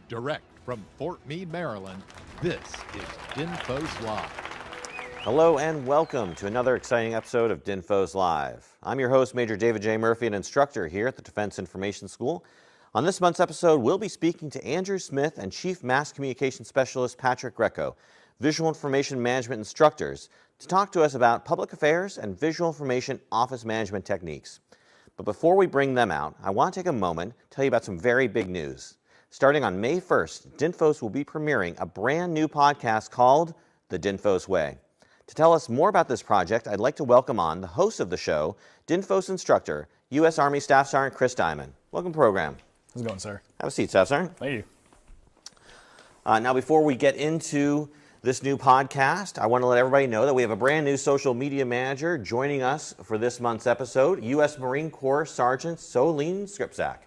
Direct from Fort Meade, Maryland, this is DINFOS Live. Hello and welcome to another exciting episode of DINFOS Live. I'm your host, Major David J. Murphy, an instructor here at the Defense Information School. On this month's episode, we'll be speaking to Andrew Smith and Chief Mass Communication Specialist Patrick Greco, Visual Information Management instructors, to talk to us about public affairs and visual information office management techniques. But before we bring them out, I want to take a moment to tell you about some very big news. Starting on May 1st, DINFOS will be premiering a brand new podcast called The DINFOS Way. To tell us more about this project, I'd like to welcome on the host of the show, DINFOS instructor, U.S. Army Staff Sergeant Chris Diamond. Welcome to the program. How's it going, sir? Have a seat, Staff Sergeant. Thank you. Now, before we get into this new podcast, I want to let everybody know that we have a brand new social media manager joining us for this month's episode, U.S. Marine Corps Sergeant Solene Skripczak.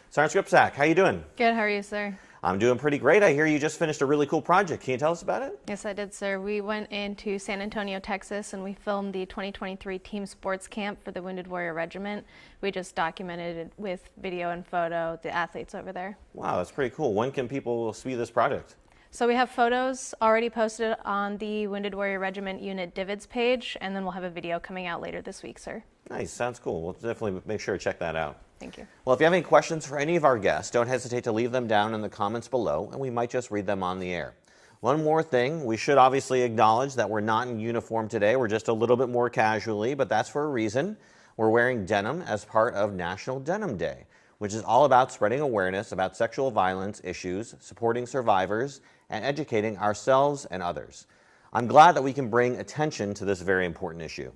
Sergeant Skripczak, how you doing? Good, how are you, sir? I'm doing pretty great. I hear you just finished a really cool project. Can you tell us about it? Yes, I did, sir. We went into San Antonio, Texas, and we filmed the 2023 Team Sports Camp for the Wounded Warrior Regiment. We just documented it with video and photo, the athletes over there. Wow, that's pretty cool. When can people see this project? So we have photos already posted on the Wounded Warrior Regiment Unit Divots page, and then we'll have a video coming out later this week, sir. Nice, sounds cool. We'll definitely make sure to check that out. Thank you. Well, if you have any questions for any of our guests, don't hesitate to leave them down in the comments below, and we might just read them on the air. One more thing, we should obviously acknowledge that we're not in uniform today. We're just a little bit more casually, but that's for a reason. We're wearing denim as part of National Denim Day, which is all about spreading awareness about sexual violence issues, supporting survivors, and educating ourselves and others. I'm glad that we can bring attention to this very important issue.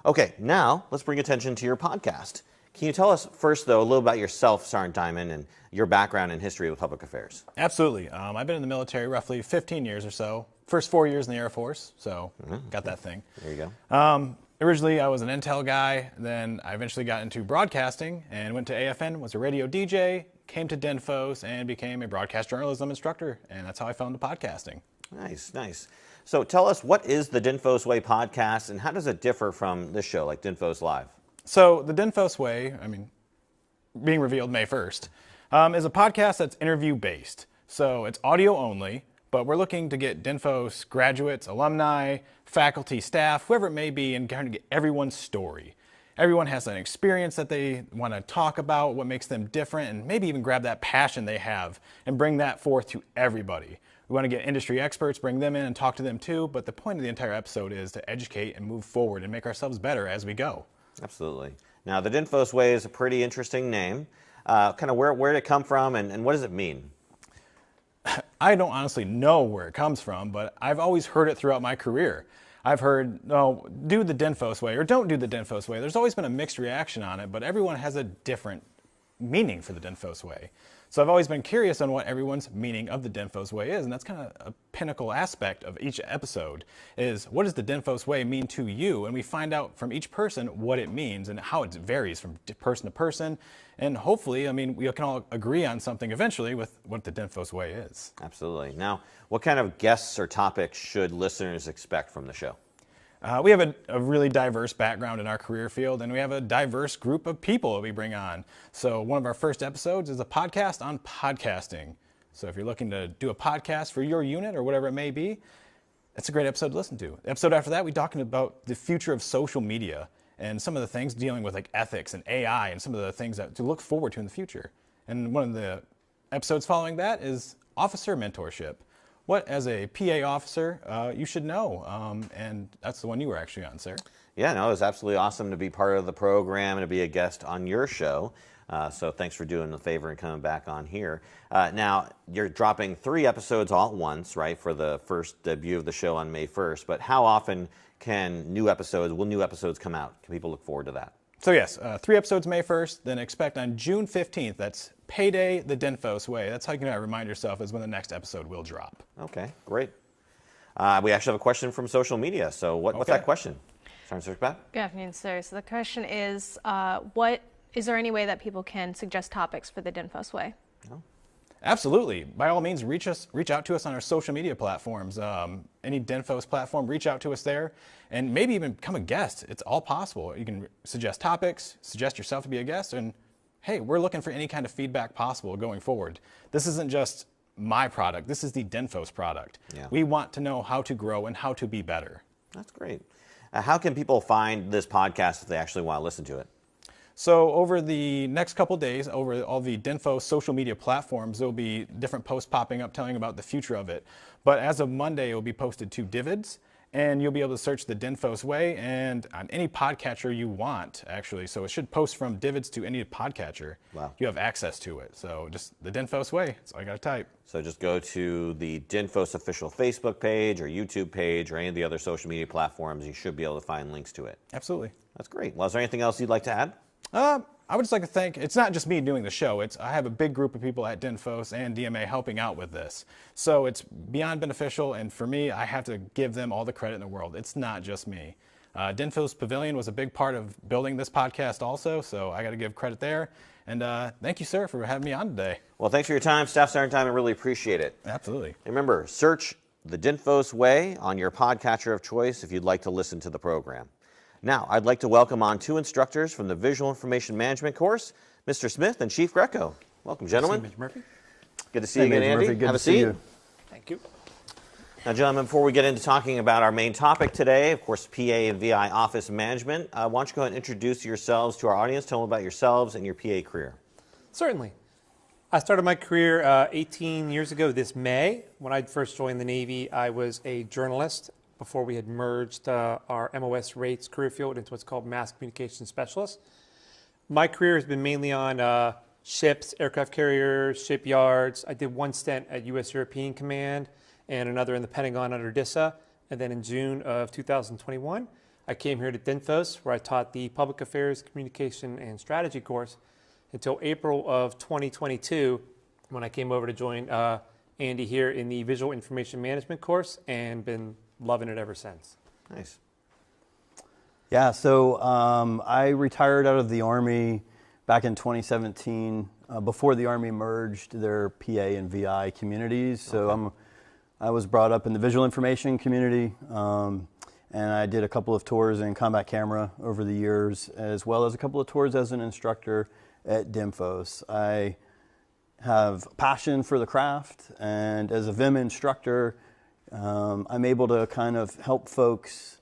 Okay, now let's bring attention to your podcast. Can you tell us first, though, a little about yourself, Sergeant Diamond, and your background and history with public affairs? Absolutely. I've been in the military roughly 15 years or so. First 4 years in the Air Force, so got that thing. There you go. Originally, I was an intel guy. Then I eventually got into broadcasting and went to AFN, was a radio DJ, came to DINFOS, and became a broadcast journalism instructor. And that's how I fell into podcasting. Nice, nice. So tell us, what is the DINFOS Way podcast, and how does it differ from this show, like DINFOS Live? So the DINFOS Way, being revealed May 1st, is a podcast that's interview-based. So it's audio only, but we're looking to get DINFOS graduates, alumni, faculty, staff, whoever it may be, and kind of get everyone's story. Everyone has an experience that they want to talk about, what makes them different, and maybe even grab that passion they have and bring that forth to everybody. We want to get industry experts, bring them in and talk to them too, but the point of the entire episode is to educate and move forward and make ourselves better as we go. Absolutely. Now, the DINFOS Way is a pretty interesting name. Kind of where did it come from, and what does it mean? I don't honestly know where it comes from, but I've always heard it throughout my career. I've heard, oh, do the DINFOS Way or don't do the DINFOS Way. There's always been a mixed reaction on it, but everyone has a different meaning for the DINFOS Way. So I've always been curious on what everyone's meaning of the DINFOS Way is, and that's kind of a pinnacle aspect of each episode, is what does the DINFOS Way mean to you? And we find out from each person what it means and how it varies from person to person. And hopefully, we can all agree on something eventually with what the DINFOS Way is. Absolutely. Now, what kind of guests or topics should listeners expect from the show? We have a really diverse background in our career field, and we have a diverse group of people that we bring on. So one of our first episodes is a podcast on podcasting. So if you're looking to do a podcast for your unit or whatever it may be, that's a great episode to listen to. The episode after that, we're talking about the future of social media and some of the things dealing with like ethics and AI and some of the things that to look forward to in the future. And one of the episodes following that is officer mentorship. What, as a PA officer, you should know, and that's the one you were actually on, sir. Yeah, no, it was absolutely awesome to be part of the program and to be a guest on your show. So thanks for doing the favor and coming back on here. Now, you're dropping 3 episodes all at once, right, for the first debut of the show on May 1st. But how often will new episodes come out? Can people look forward to that? So yes, 3 episodes May 1st, then expect on June 15th, that's Payday the DINFOS Way. That's how you can remind yourself is when the next episode will drop. Okay, great. We actually have a question from social media. So what's that question? Sergeant Skripczak? Good afternoon, sir. So the question is, is there any way that people can suggest topics for the DINFOS Way? No. Absolutely. By all means, reach out to us on our social media platforms. Any DINFOS platform, reach out to us there, and maybe even become a guest. It's all possible. You can suggest topics, suggest yourself to be a guest, and hey, we're looking for any kind of feedback possible going forward. This isn't just my product. This is the DINFOS product. Yeah. We want to know how to grow and how to be better. That's great. How can people find this podcast if they actually want to listen to it? So over the next couple days, over all the DINFOS social media platforms, there'll be different posts popping up telling about the future of it. But as of Monday, it will be posted to Divids, and you'll be able to search the DINFOS way and on any podcatcher you want, actually. So it should post from Divids to any podcatcher. Wow. You have access to it. So just the DINFOS way. That's all you got to type. So just go to the DINFOS official Facebook page or YouTube page or any of the other social media platforms. You should be able to find links to it. Absolutely. That's great. Well, is there anything else you'd like to add? I would just like to thank, it's not just me doing the show, I have a big group of people at DINFOS and DMA helping out with this. So it's beyond beneficial, and for me, I have to give them all the credit in the world. It's not just me. DINFOS Pavilion was a big part of building this podcast also, so I got to give credit there. And thank you, sir, for having me on today. Well, thanks for your time, Staff Sergeant time. I really appreciate it. Absolutely. And remember, search the DINFOS way on your podcatcher of choice if you'd like to listen to the program. Now, I'd like to welcome on two instructors from the Visual Information Management course, Mr. Smith and Chief Greco. Welcome, gentlemen. Mr. Murphy. Good to see you again, Andy. Murphy, good Have to a see seat. you. Thank you. Now, gentlemen, before we get into talking about our main topic today, of course, PA and VI office management, why don't you go ahead and introduce yourselves to our audience, tell them about yourselves and your PA career. Certainly. I started my career 18 years ago this May. When I first joined the Navy, I was a journalist before we had merged our MOS rates career field into what's called Mass Communication Specialist. My career has been mainly on ships, aircraft carriers, shipyards. I did one stint at U.S. European Command and another in the Pentagon under DISA. And then in June of 2021, I came here to DINFOS, where I taught the Public Affairs, Communication, and Strategy course until April of 2022, when I came over to join Andy here in the Visual Information Management course, and been loving it ever since. Nice. Yeah, so I retired out of the Army back in 2017, before the Army merged their PA and VI communities. So I was brought up in the visual information community, and I did a couple of tours in combat camera over the years, as well as a couple of tours as an instructor at DINFOS. I have a passion for the craft, and as a VIM instructor, I'm able to kind of help folks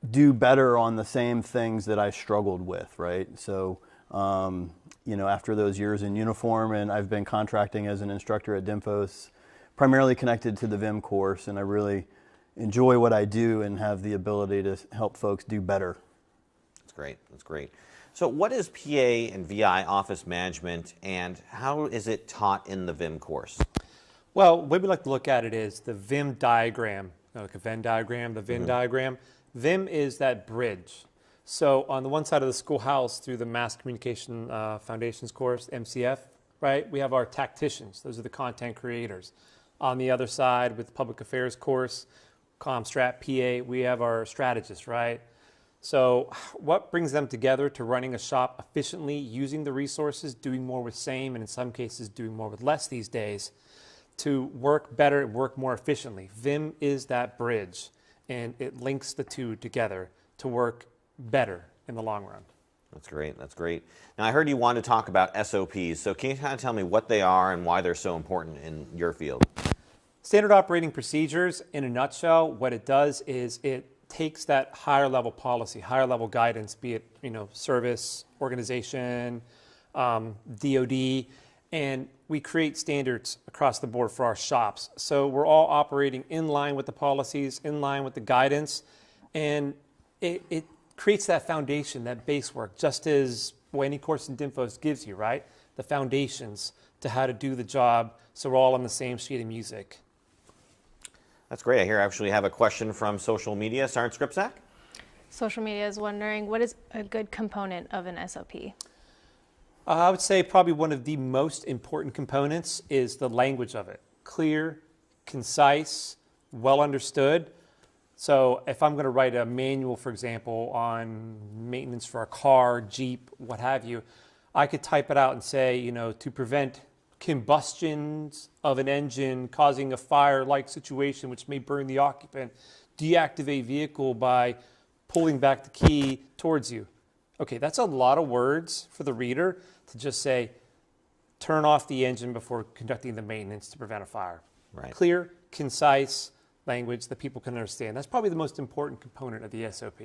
do better on the same things that I struggled with, right? So, you know, after those years in uniform, and I've been contracting as an instructor at DINFOS, primarily connected to the VIM course, and I really enjoy what I do and have the ability to help folks do better. That's great. That's great. So what is PA and VI office management, and how is it taught in the VIM course? Well, the way we like to look at it is the VIM diagram, like a Venn diagram, the VIM diagram. VIM is that bridge. So on the one side of the schoolhouse through the Mass Communication Foundations course, MCF, right, we have our tacticians. Those are the content creators. On the other side with the Public Affairs course, ComStrat, PA, we have our strategists, right? So what brings them together to running a shop efficiently, using the resources, doing more with same, and in some cases doing more with less these days, to work better, work more efficiently? VIM is that bridge, and it links the two together to work better in the long run. That's great. That's great. Now, I heard you want to talk about SOPs, so can you kind of tell me what they are and why they're so important in your field? Standard operating procedures, in a nutshell, what it does is it takes that higher level policy, higher level guidance, be it, you know, service, organization, DOD, and we create standards across the board for our shops. So we're all operating in line with the policies, in line with the guidance, and it creates that foundation, that base work, just as any course in DINFOS gives you, right? The foundations to how to do the job, so we're all on the same sheet of music. That's great. I hear I actually have a question from social media. Sergeant Skripczak? Social media is wondering, what is a good component of an SOP? I would say probably one of the most important components is the language of it. Clear, concise, well understood. So if I'm going to write a manual, for example, on maintenance for a car, Jeep, what have you, I could type it out and say, you know, to prevent combustions of an engine causing a fire-like situation which may burn the occupant, deactivate vehicle by pulling back the key towards you. Okay, that's a lot of words for the reader to just say, turn off the engine before conducting the maintenance to prevent a fire. Right. Clear, concise language that people can understand. That's probably the most important component of the SOP.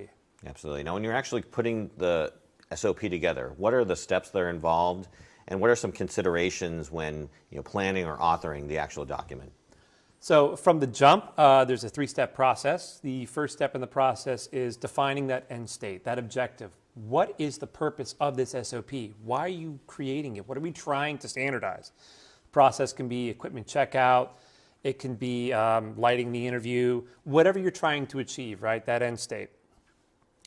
Absolutely. Now, when you're actually putting the SOP together, what are the steps that are involved, and what are some considerations when planning or authoring the actual document? So from the jump, there's a 3-step process. The first step in the process is defining that end state, that objective. What is the purpose of this SOP? Why are you creating it? What are we trying to standardize? The process can be equipment checkout. It can be lighting the interview, whatever you're trying to achieve, right? That end state.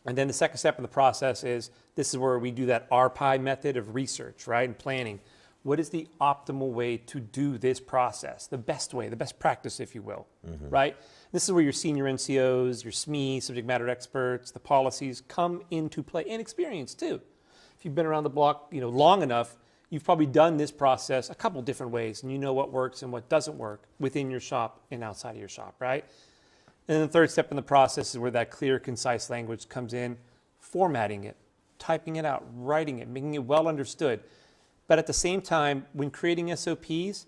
And then the second step in the process is, this is where we do that RPI method of research, right, and planning. What is the optimal way to do this process? The best way, the best practice, if you will, right? This is where your senior NCOs, your SME, subject matter experts, the policies come into play, and experience too. If you've been around the block, long enough, you've probably done this process a couple different ways, and you know what works and what doesn't work within your shop and outside of your shop, right? And then the third step in the process is where that clear, concise language comes in, formatting it, typing it out, writing it, making it well understood. But at the same time, when creating SOPs,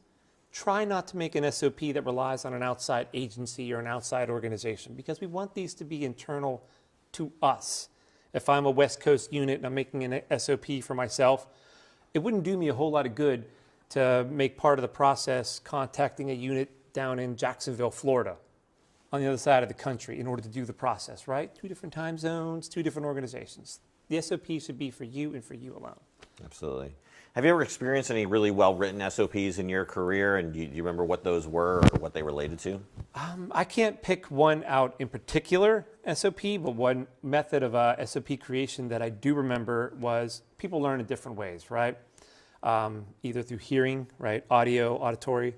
try not to make an SOP that relies on an outside agency or an outside organization, because we want these to be internal to us. If I'm a West Coast unit and I'm making an SOP for myself, it wouldn't do me a whole lot of good to make part of the process contacting a unit down in Jacksonville, Florida, on the other side of the country in order to do the process, right? 2 different time zones, 2 different organizations. The SOP should be for you and for you alone. Absolutely. Have you ever experienced any really well-written SOPs in your career, and do you remember what those were or what they related to? I can't pick one out in particular SOP, but one method of SOP creation that I do remember was people learn in different ways, right? Either through hearing, right, audio, auditory,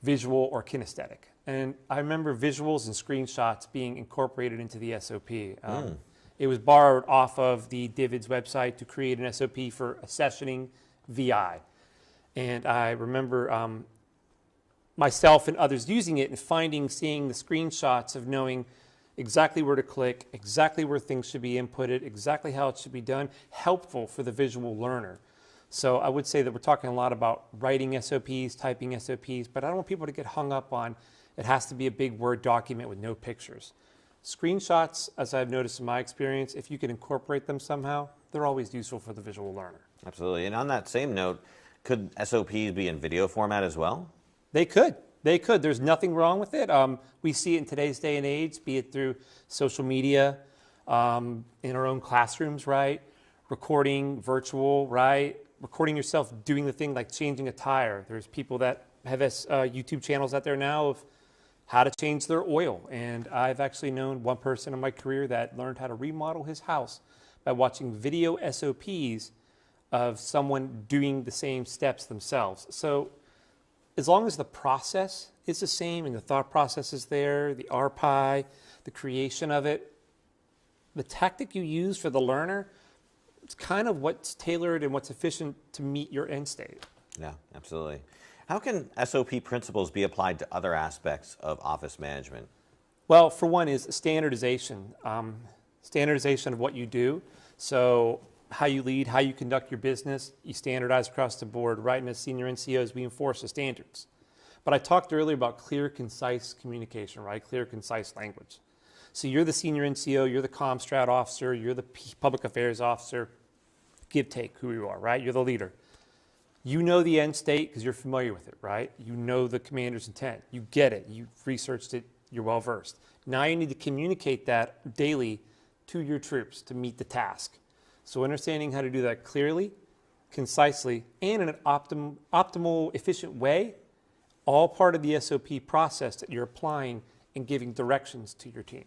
visual, or kinesthetic. And I remember visuals and screenshots being incorporated into the SOP. It was borrowed off of the DIVID's website to create an SOP for accessioning VI. And I remember myself and others using it and seeing the screenshots of knowing exactly where to click, exactly where things should be inputted, exactly how it should be done, helpful for the visual learner. So I would say that we're talking a lot about writing SOPs, typing SOPs, but I don't want people to get hung up on it has to be a big Word document with no pictures. Screenshots, as I've noticed in my experience, if you can incorporate them somehow, they're always useful for the visual learner. Absolutely. And on that same note, could SOPs be in video format as well? They could. They could. There's nothing wrong with it. We see it in today's day and age, be it through social media, in our own classrooms, right? Recording virtual, right? Recording yourself doing the thing like changing a tire. There's people that have YouTube channels out there now of how to change their oil. And I've actually known one person in my career that learned how to remodel his house by watching video SOPs of someone doing the same steps themselves. So as long as the process is the same and the thought process is there, the RPI, the creation of it, the tactic you use for the learner, it's kind of what's tailored and what's efficient to meet your end state. Yeah, absolutely. How can SOP principles be applied to other aspects of office management? Well, for one is standardization. Standardization of what you do. So how you lead, how you conduct your business, you standardize across the board. Right, and as senior NCOs, we enforce the standards. But I talked earlier about clear, concise communication, right? Clear, concise language. So you're the senior NCO, you're the ComStrat officer, you're the public affairs officer, give, take, who you are, right? You're the leader. You know the end state because you're familiar with it, right? You know the commander's intent. You get it. You've researched it. You're well versed. Now you need to communicate that daily to your troops to meet the task. So understanding how to do that clearly, concisely, and in an optimal, efficient way, all part of the SOP process that you're applying and giving directions to your team.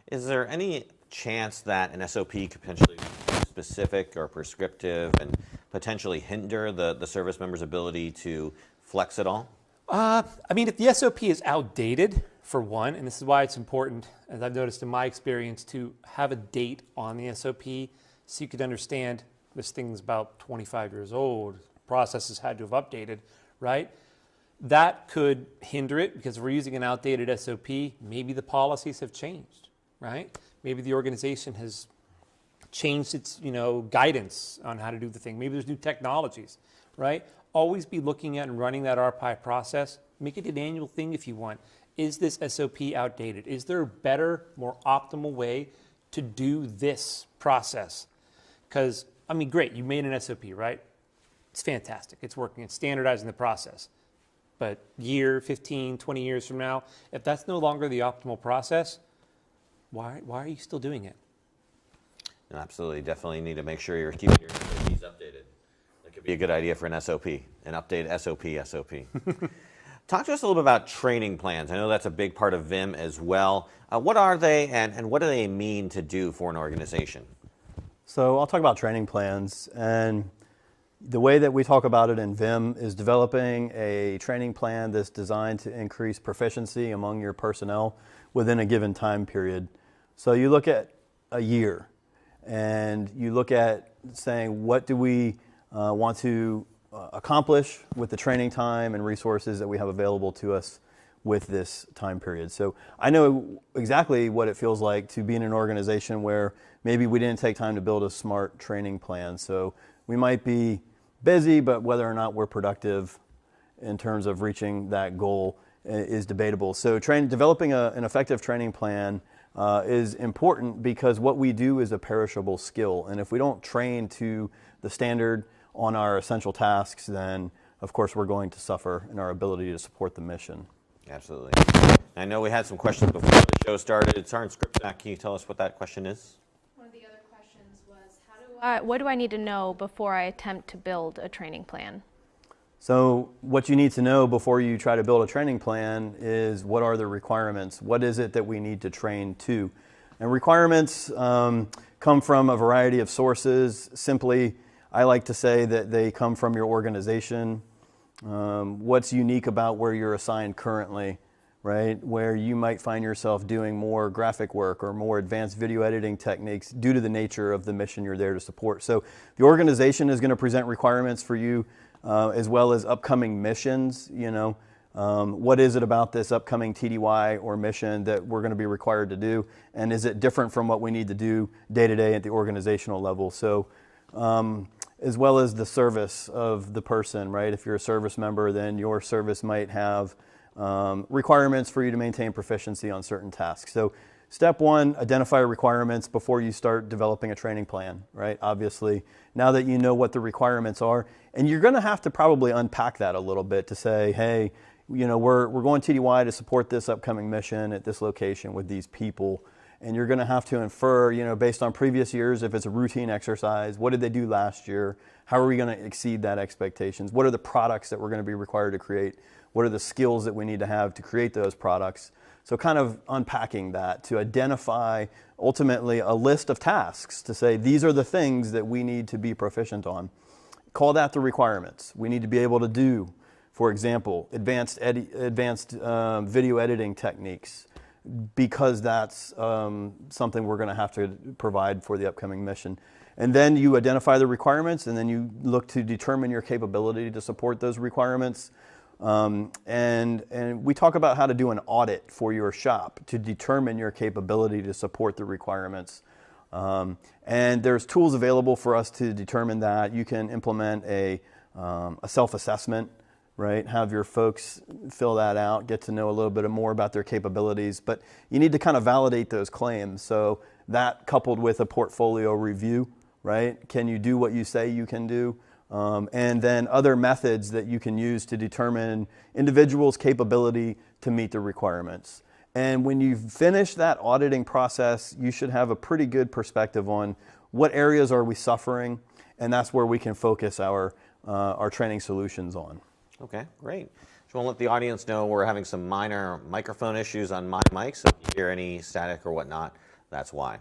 Is there any chance that an SOP could potentially be specific or prescriptive and potentially hinder the service member's ability to flex at all? I mean, if the SOP is outdated, for one, and this is why it's important, as I've noticed in my experience, to have a date on the SOP so you could understand this thing's about 25 years old, processes had to have updated, right? That could hinder it because if we're using an outdated SOP, maybe the policies have changed, right? Maybe the organization has changed its, guidance on how to do the thing. Maybe there's new technologies, right? always be looking at and running that RPI process. Make it an annual thing if you want. Is this SOP outdated? Is there a better, more optimal way to do this process? Because, I mean, great, you made an SOP, right? It's fantastic. It's working. It's standardizing the process. But year, 15, 20 years from now, if that's no longer the optimal process, why are you still doing it? No, absolutely. Definitely need to make sure you're keeping your SOPs updated. That could be a good idea for an SOP, an updated SOP. Talk to us a little bit about training plans. I know that's a big part of VIM as well. What are they, and what do they mean to do for an organization? So I'll talk about training plans, and the way that we talk about it in VIM is developing a training plan that's designed to increase proficiency among your personnel within a given time period. So you look at a year, and you look at saying, what do we want to accomplish with the training time and resources that we have available to us with this time period. So I know exactly what it feels like to be in an organization where maybe we didn't take time to build a smart training plan. So we might be busy, but whether or not we're productive in terms of reaching that goal is debatable. So developing an effective training plan is important, because what we do is a perishable skill. And if we don't train to the standard on our essential tasks, then of course we're going to suffer in our ability to support the mission. Absolutely. I know we had some questions before the show started. It's our script back. Can you tell us what that question is? One of the other questions was, what do I need to know before I attempt to build a training plan? So what you need to know before you try to build a training plan is, what are the requirements? What is it that we need to train to? And requirements come from a variety of sources. Simply, I like to say that they come from your organization. What's unique about where you're assigned currently, right? Where you might find yourself doing more graphic work or more advanced video editing techniques due to the nature of the mission you're there to support. So the organization is going to present requirements for you, as well as upcoming missions. What is it about this upcoming TDY or mission that we're going to be required to do? And is it different from what we need to do day to day at the organizational level? So, as well as the service of the person, right? If you're a service member, then your service might have requirements for you to maintain proficiency on certain tasks. So step one, identify requirements before you start developing a training plan, right? Obviously, now that you know what the requirements are, and you're going to have to probably unpack that a little bit to say, hey, we're going TDY to support this upcoming mission at this location with these people. And you're going to have to infer, based on previous years, if it's a routine exercise, what did they do last year? How are we going to exceed that expectations? What are the products that we're going to be required to create? What are the skills that we need to have to create those products? So kind of unpacking that to identify ultimately a list of tasks to say, these are the things that we need to be proficient on. Call that the requirements. We need to be able to do, for example, advanced video editing techniques, because that's something we're going to have to provide for the upcoming mission. And then you identify the requirements, and then you look to determine your capability to support those requirements. And we talk about how to do an audit for your shop to determine your capability to support the requirements. And there's tools available for us to determine that. You can implement a self-assessment, right? Have your folks fill that out, get to know a little bit more about their capabilities, but you need to kind of validate those claims. So that coupled with a portfolio review, right? Can you do what you say you can do? And then other methods that you can use to determine individuals' capability to meet the requirements. And when you finish that auditing process, you should have a pretty good perspective on what areas are we suffering, and that's where we can focus our training solutions on. Okay, great. Just want to let the audience know we're having some minor microphone issues on my mic, so if you hear any static or whatnot, that's why.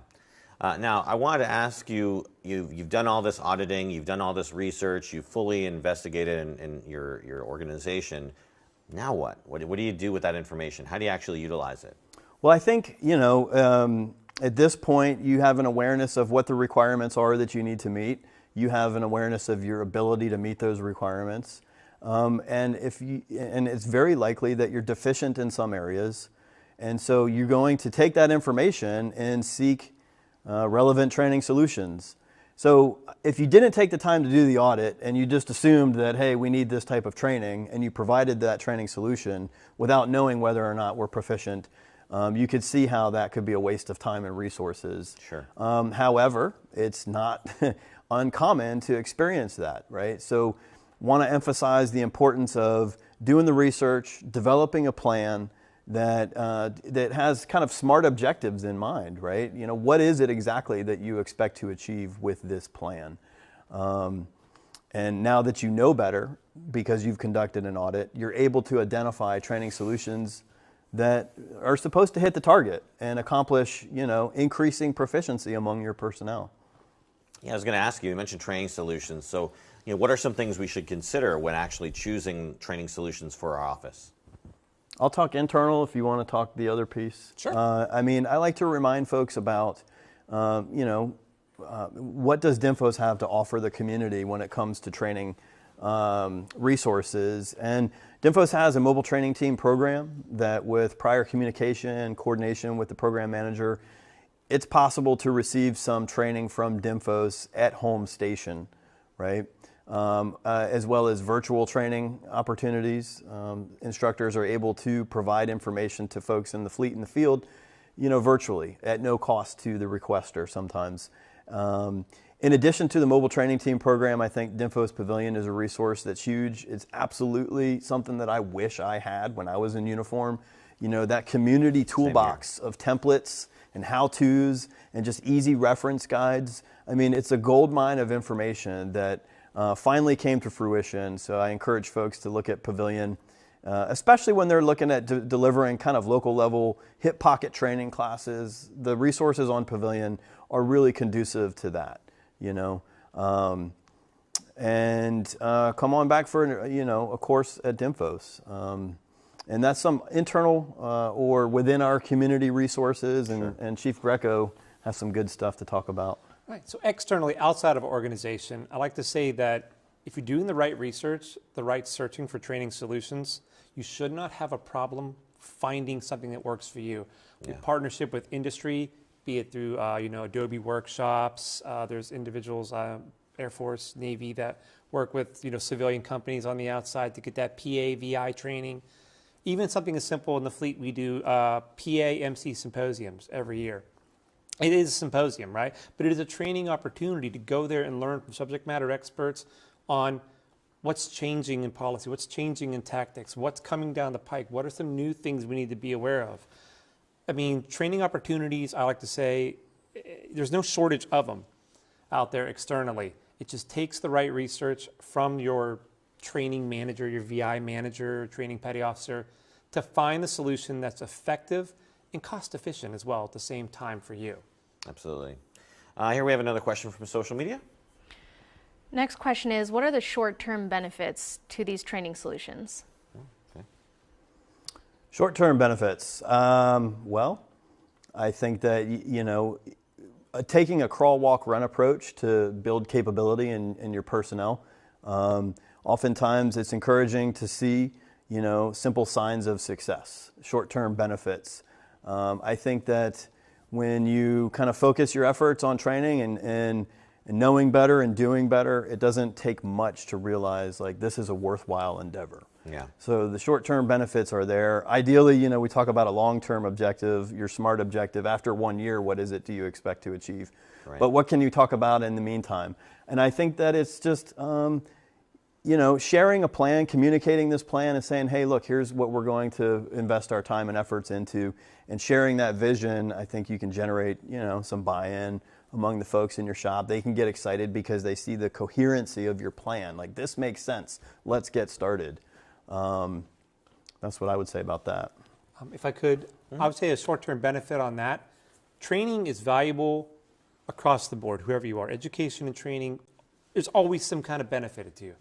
Now, I wanted to ask you, you've done all this auditing, you've done all this research, you've fully investigated in your organization. Now what? What do you do with that information? How do you actually utilize it? Well, I think, at this point, you have an awareness of what the requirements are that you need to meet. You have an awareness of your ability to meet those requirements. And it's very likely that you're deficient in some areas. And so you're going to take that information and seek relevant training solutions. So if you didn't take the time to do the audit and you just assumed that, hey, we need this type of training, and you provided that training solution without knowing whether or not we're proficient, you could see how that could be a waste of time and resources. Sure. However, it's not uncommon to experience that, right? So want to emphasize the importance of doing the research, developing a plan that that has kind of smart objectives in mind, right? You know, what is it exactly that you expect to achieve with this plan? And now that you know better, because you've conducted an audit, you're able to identify training solutions that are supposed to hit the target and accomplish, you know, increasing proficiency among your personnel. Yeah, I was going to ask you, you mentioned training solutions. So, you know, what are some things we should consider when actually choosing training solutions for our office? I'll talk internal if you want to talk the other piece. Sure. I mean, I like to remind folks about, you know, what does DINFOS have to offer the community when it comes to training resources. And DINFOS has a mobile training team program that, with prior communication and coordination with the program manager, it's possible to receive some training from DINFOS at home station, right? As well as virtual training opportunities. Instructors are able to provide information to folks in the fleet in the field, you know, virtually at no cost to the requester sometimes. In addition to the mobile training team program, I think DINFOS Pavilion is a resource that's huge. It's absolutely something that I wish I had when I was in uniform. You know, that community toolbox of templates and how-tos and just easy reference guides. I mean, it's a gold mine of information that finally came to fruition. So I encourage folks to look at Pavilion, especially when they're looking at delivering kind of local level hip pocket training classes. The resources on Pavilion are really conducive to that, you know. Come on back for, you know, a course at DINFOS. And that's some internal or within our community resources, and Chief Greco has some good stuff to talk about. Right. So externally, outside of an organization, I like to say that if you're doing the right research, the right searching for training solutions, you should not have a problem finding something that works for you. In partnership with industry, be it through you know, Adobe workshops. There's individuals, Air Force, Navy, that work with, you know, civilian companies on the outside to get that PA, VI training. Even something as simple in the fleet, we do PA MC symposiums every year. It is a symposium, right? But it is a training opportunity to go there and learn from subject matter experts on what's changing in policy, what's changing in tactics, what's coming down the pike, what are some new things we need to be aware of. I mean, training opportunities, I like to say, there's no shortage of them out there externally. It just takes the right research from your training manager, your VI manager, training petty officer, to find the solution that's effective and cost efficient as well at the same time for you. Absolutely. Here we have another question from social media. Next question is, what are the short-term benefits to these training solutions? Okay. Short-term benefits. Well, I think that, you know, taking a crawl, walk, run approach to build capability in your personnel. Oftentimes it's encouraging to see, you know, simple signs of success, short-term benefits. I think that when you kind of focus your efforts on training and knowing better and doing better, it doesn't take much to realize, like, this is a worthwhile endeavor. Yeah. So the short-term benefits are there. Ideally, you know, we talk about a long-term objective, your SMART objective. After 1 year, what is it do you expect to achieve? Right. But what can you talk about in the meantime? And I think that it's just, you know, sharing a plan, communicating this plan and saying, hey, look, here's what we're going to invest our time and efforts into, and sharing that vision. I think you can generate, you know, some buy-in among the folks in your shop. They can get excited because they see the coherency of your plan. Like, this makes sense. Let's get started. That's what I would say about that. If I could, I would say a short-term benefit on that. Training is valuable across the board, whoever you are. Education and training, there's always some kind of benefit to you.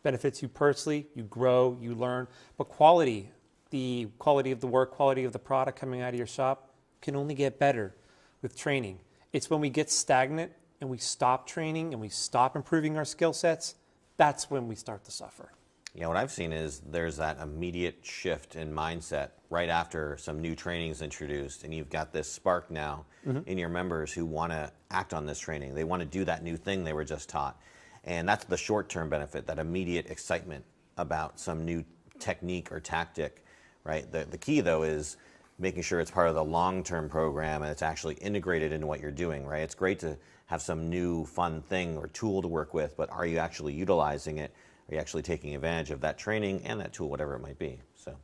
Benefits you personally, you grow, you learn. But quality, the quality of the work, quality of the product coming out of your shop can only get better with training. It's when we get stagnant and we stop training and we stop improving our skill sets, that's when we start to suffer. Yeah, what I've seen is there's that immediate shift in mindset right after some new training is introduced, and you've got this spark now in your members who want to act on this training. They want to do that new thing they were just taught. And that's the short-term benefit, that immediate excitement about some new technique or tactic, right? The key, though, is making sure it's part of the long-term program and it's actually integrated into what you're doing, right? It's great to have some new fun thing or tool to work with, but are you actually utilizing it? Are you actually taking advantage of that training and that tool, whatever it might be? So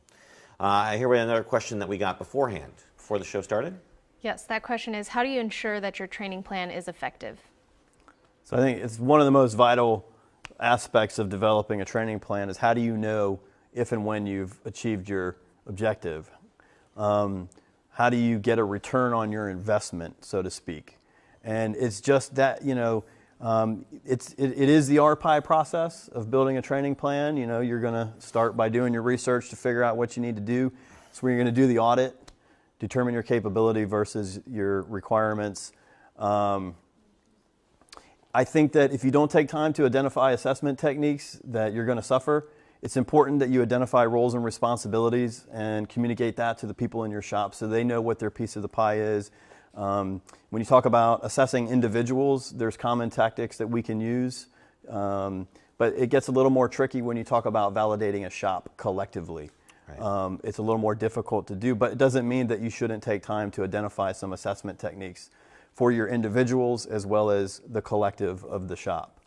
here we have another question that we got beforehand, before the show started. Yes, that question is, how do you ensure that your training plan is effective? So I think it's one of the most vital aspects of developing a training plan is how do you know if and when you've achieved your objective? How do you get a return on your investment, so to speak? And it's just that, it is the RPI process of building a training plan. You're going to start by doing your research to figure out what you need to do. It's where you're going to do the audit, determine your capability versus your requirements. I think that if you don't take time to identify assessment techniques, that you're going to suffer. It's important that you identify roles and responsibilities and communicate that to the people in your shop so they know what their piece of the pie is. When you talk about assessing individuals, there's common tactics that we can use, but it gets a little more tricky when you talk about validating a shop collectively. Right. It's a little more difficult to do, but it doesn't mean that you shouldn't take time to identify some assessment techniques for your individuals as well as the collective of the shop.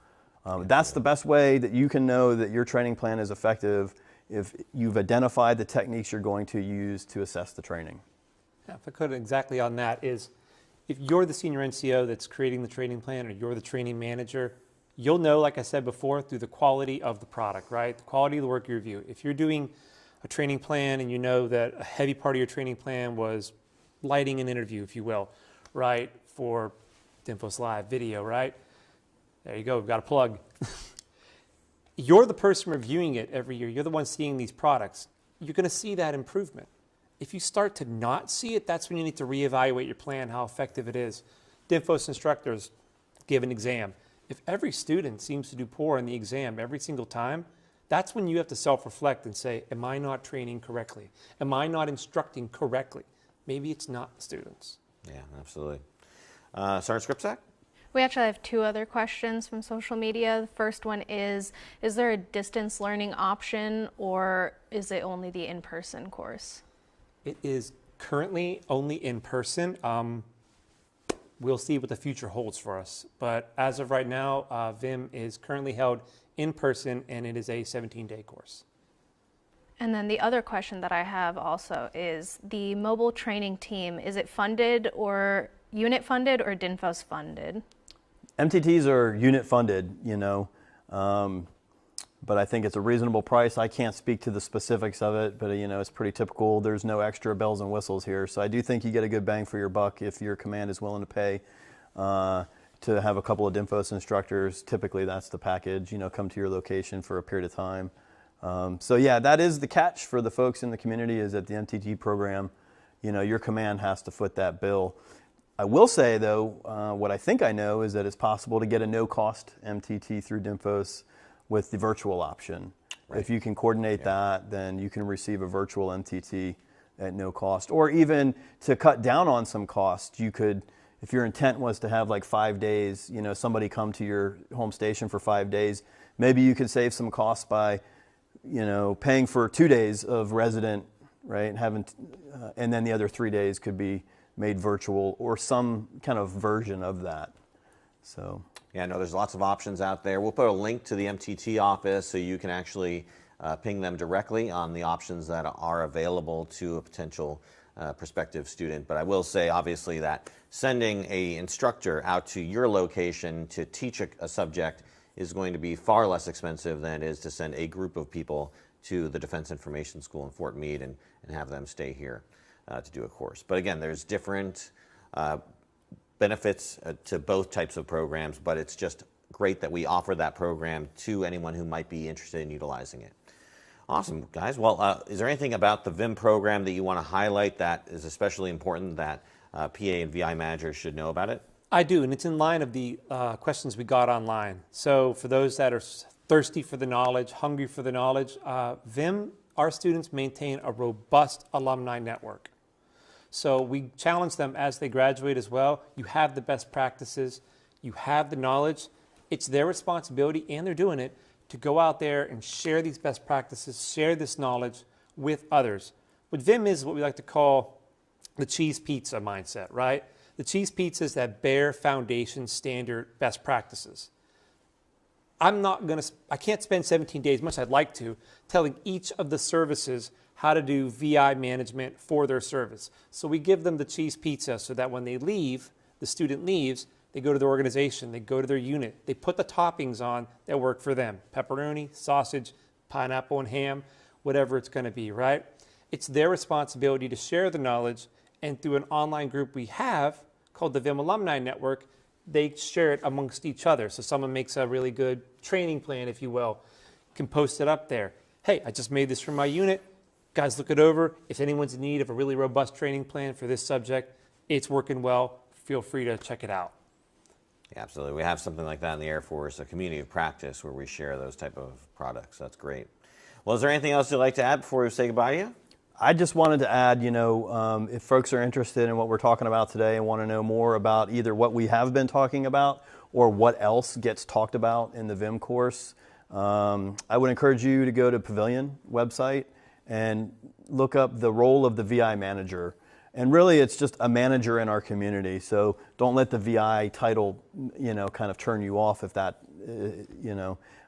That's the best way that you can know that your training plan is effective, if you've identified the techniques you're going to use to assess the training. Yeah, if I could exactly on that is, if you're the senior NCO that's creating the training plan or you're the training manager, you'll know, like I said before, through the quality of the product, right? The quality of the work you review. If you're doing a training plan and you know that a heavy part of your training plan was lighting an interview, if you will, right, for DINFOS Live video, right? There you go, we've got a plug. You're the person reviewing it every year. You're the one seeing these products. You're going to see that improvement. If you start to not see it, that's when you need to reevaluate your plan, how effective it is. DINFOS instructors give an exam. If every student seems to do poor in the exam every single time, that's when you have to self-reflect and say, am I not training correctly? Am I not instructing correctly? Maybe it's not the students. Yeah, absolutely. Sergeant Skripczak? We actually have two other questions from social media. The first one is there a distance learning option or is it only the in-person course? It is currently only in person. We'll see what the future holds for us. But as of right now, VIM is currently held in person and it is a 17-day course. And then the other question that I have also is the mobile training team, is it funded or unit funded or DINFOS funded? MTTs are unit funded, but I think it's a reasonable price. I can't speak to the specifics of it, but it's pretty typical. There's no extra bells and whistles here. So I do think you get a good bang for your buck if your command is willing to pay to have a couple of DINFOS instructors. Typically that's the package, come to your location for a period of time. So yeah, that is the catch for the folks in the community, is that the MTT program, your command has to foot that bill. I will say, though, what I think I know is that it's possible to get a no-cost MTT through DINFOS with the virtual option. Right. If you can coordinate that, then you can receive a virtual MTT at no cost. Or even to cut down on some cost, you could, if your intent was to have like 5 days, somebody come to your home station for 5 days, maybe you could save some costs by, paying for 2 days of resident, right, and then the other 3 days could be made virtual or some kind of version of that. So yeah, no, there's lots of options out there. We'll put a link to the MTT office so you can actually ping them directly on the options that are available to a potential prospective student. But I will say, obviously, that sending an instructor out to your location to teach a subject is going to be far less expensive than it is to send a group of people to the Defense Information School in Fort Meade and have them stay here to do a course. But again, there's different benefits to both types of programs, but it's just great that we offer that program to anyone who might be interested in utilizing it. Awesome, guys. Well, is there anything about the VIM program that you want to highlight that is especially important that PA and VI managers should know about it? I do, and it's in line of the questions we got online. So for those that are thirsty for the knowledge, hungry for the knowledge. VIM, our students maintain a robust alumni network. So we challenge them as they graduate as well. You have the best practices, you have the knowledge. It's their responsibility, and they're doing it, to go out there and share these best practices, share this knowledge with others. What VIM is what we like to call the cheese pizza mindset, right? The cheese pizza is that bare foundation standard best practices. I can't spend 17 days, much I'd like to, telling each of the services how to do VI management for their service. So we give them the cheese pizza so that when they leave, the student leaves, they go to their organization, they go to their unit, they put the toppings on that work for them. Pepperoni, sausage, pineapple and ham, whatever it's gonna be, right? It's their responsibility to share the knowledge, and through an online group we have called the VIM Alumni Network, they share it amongst each other. So someone makes a really good training plan, if you will, can post it up there. Hey, I just made this for my unit. Guys, look it over. If anyone's in need of a really robust training plan for this subject, it's working well. Feel free to check it out. Yeah, absolutely. We have something like that in the Air Force, a community of practice where we share those type of products. That's great. Well, is there anything else you'd like to add before we say goodbye to you? I just wanted to add, if folks are interested in what we're talking about today and want to know more about either what we have been talking about or what else gets talked about in the VIM course, I would encourage you to go to Pavilion website and look up the role of the VI manager. And really, it's just a manager in our community. So don't let the VI title, kind of turn you off if that,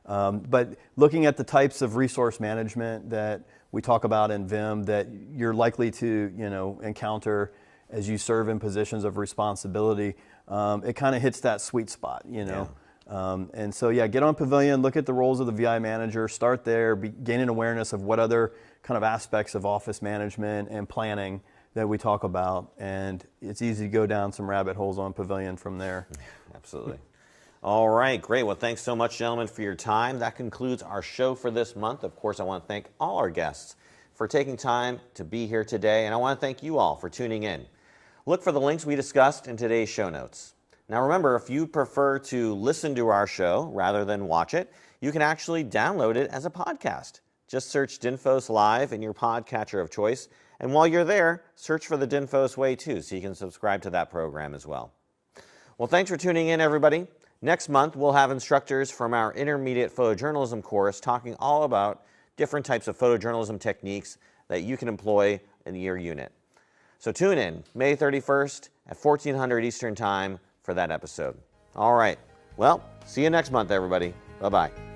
But looking at the types of resource management that we talk about in VIM that you're likely to, encounter as you serve in positions of responsibility, it kind of hits that sweet spot, Yeah. And so, get on Pavilion, look at the roles of the VI manager, start there, gain an awareness of what other kind of aspects of office management and planning that we talk about, and it's easy to go down some rabbit holes on Pavilion from there. Absolutely. All right, great. Well, thanks so much, gentlemen, for your time. That concludes our show for this month. Of course, I want to thank all our guests for taking time to be here today, and I want to thank you all for tuning in. Look for the links we discussed in today's show notes. Now, remember, if you prefer to listen to our show rather than watch it, you can actually download it as a podcast. Just search DINFOS Live in your podcatcher of choice, and while you're there, search for the DINFOS Way too, so you can subscribe to that program as well. Well, thanks for tuning in, everybody. Next month, we'll have instructors from our intermediate photojournalism course talking all about different types of photojournalism techniques that you can employ in your unit. So tune in May 31st at 1400 Eastern Time for that episode. All right. Well, see you next month, everybody. Bye-bye.